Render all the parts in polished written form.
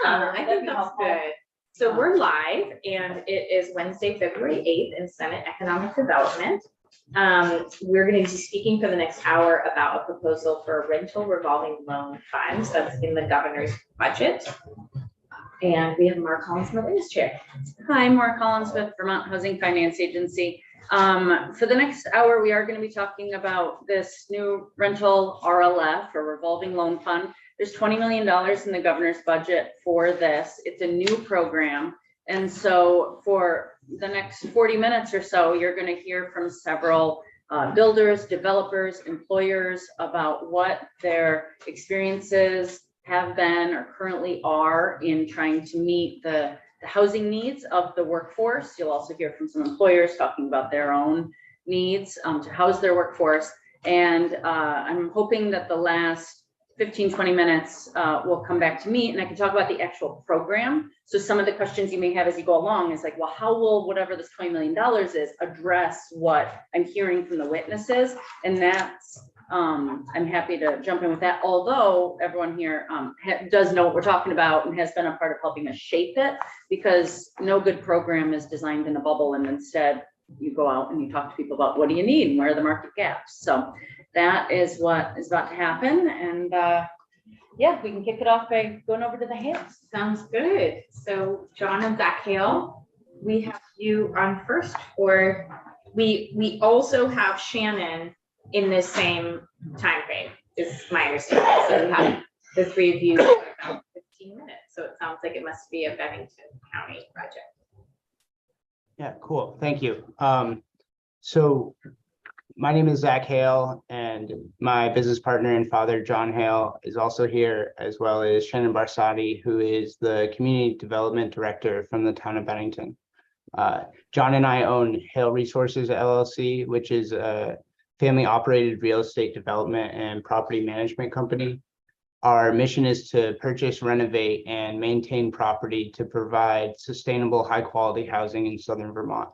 I think that's good. So we're live and it is Wednesday, February 8th in Senate Economic Development. We're going to be speaking for the next hour about a proposal for a rental revolving loan funds that's in the governor's budget. And we have Mark Collins in the witness chair. Hi, Mark Collins with Vermont Housing Finance Agency. For the next hour, we are going to be talking about this new rental RLF or revolving loan fund. There's $20 million in the governor's budget for this. It's a new program. And so for the next 40 minutes or so, you're going to hear from several builders, developers, employers about what their experiences have been or currently are in trying to meet the housing needs of the workforce. You'll also hear from some employers talking about their own needs to house their workforce. And I'm hoping that the last 15-20 minutes will come back to me and I can talk about the actual program. So some of the questions you may have as you go along is like, well, how will whatever this $20 million is address what I'm hearing from the witnesses? And that's I'm happy to jump in with that, although everyone here does know what we're talking about and has been a part of helping us shape it, because no good program is designed in a bubble, and instead you go out and you talk to people about what do you need and where are the market gaps. So that is what is about to happen. And yeah, we can kick it off by going over to the Hales. Sounds good. So John and Zach Hale, we have you on first, or we also have Shannon in the same time frame, is my understanding. So we have the three of you for about 15 minutes. So it sounds like it must be a Bennington County project. Yeah, cool. Thank you. So my name is Zach Hale, and my business partner and father, John Hale, is also here, as well as Shannon Barsati, who is the Community Development Director from the town of Bennington. John and I own Hale Resources LLC, which is a family-operated real estate development and property management company. Our mission is to purchase, renovate, and maintain property to provide sustainable, high-quality housing in southern Vermont.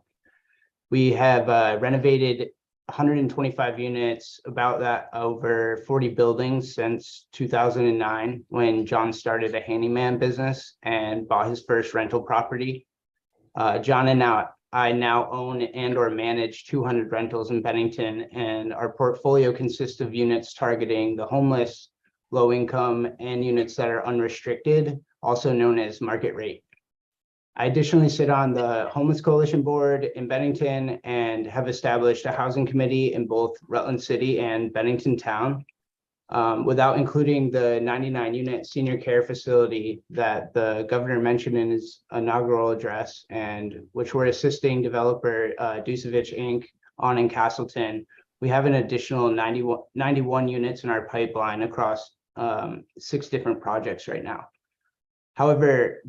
We have renovated 125 units, about that over 40 buildings since 2009, when John started a handyman business and bought his first rental property. John and I now own and or manage 200 rentals in Bennington, and our portfolio consists of units targeting the homeless, low income, and units that are unrestricted, also known as market rate. I additionally sit on the Homeless Coalition Board in Bennington and have established a housing committee in both Rutland City and Bennington Town, without including the 99-unit senior care facility that the governor mentioned in his inaugural address, and which we're assisting developer Dusevich Inc. on in Castleton. We have an additional 91 units in our pipeline across 6 different projects right now. However,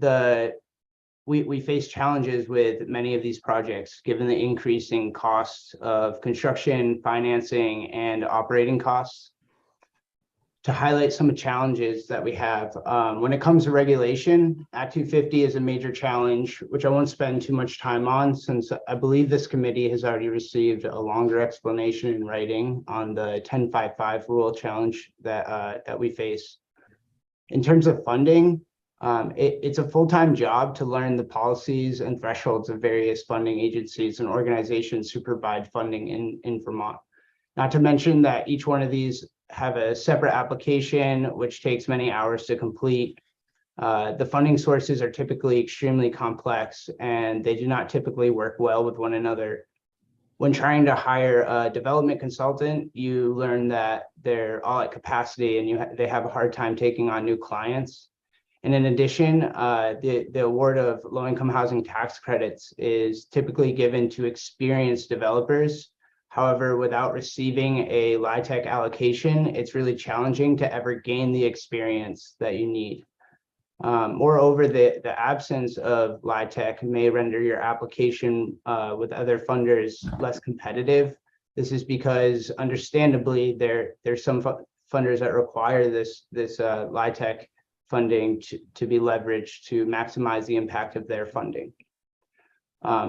we face challenges with many of these projects, given the increasing costs of construction, financing, and operating costs. To highlight some of the challenges that we have, when it comes to regulation, Act 250 is a major challenge, which I won't spend too much time on, since I believe this committee has already received a longer explanation in writing on the 1055 rule challenge that we face. In terms of funding, it's a full-time job to learn the policies and thresholds of various funding agencies and organizations who provide funding in Vermont. Not to mention that each one of these have a separate application, which takes many hours to complete. The funding sources are typically extremely complex, and they do not typically work well with one another. When trying to hire a development consultant, you learn that they're all at capacity and they have a hard time taking on new clients. And in addition, the award of low-income housing tax credits is typically given to experienced developers. However, without receiving a LIHTC allocation, it's really challenging to ever gain the experience that you need. Moreover, the absence of LIHTC may render your application with other funders less competitive. This is because, understandably, there's some funders that require this LIHTC funding to be leveraged to maximize the impact of their funding.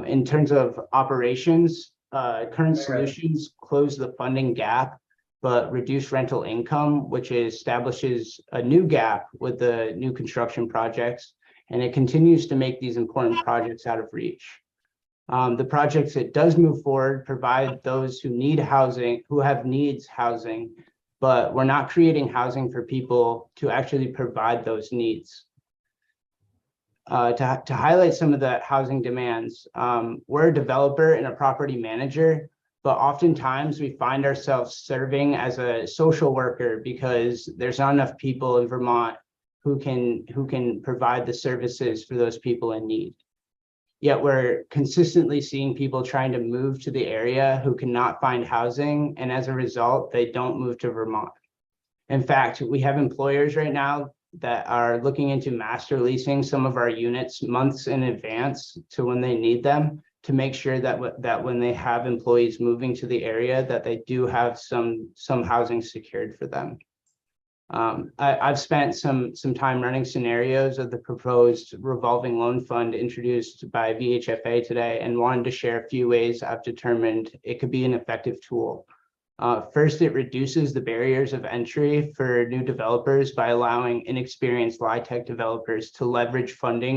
In terms of operations, current solutions close the funding gap but reduced rental income, which establishes a new gap with the new construction projects, and it continues to make these important projects out of reach. The projects it does move forward provide those who need housing, who have needs housing, but we're not creating housing for people to actually provide those needs. To highlight some of the housing demands, we're a developer and a property manager, but oftentimes we find ourselves serving as a social worker because there's not enough people in Vermont who can provide the services for those people in need. Yet we're consistently seeing people trying to move to the area who cannot find housing, and as a result, they don't move to Vermont. In fact, we have employers right now that are looking into master leasing some of our units months in advance to when they need them, to make sure that when they have employees moving to the area, that they do have some housing secured for them. I've spent some time running scenarios of the proposed revolving loan fund introduced by VHFA today, and wanted to share a few ways I've determined it could be an effective tool. First, it reduces the barriers of entry for new developers by allowing inexperienced LIHTC developers to leverage funding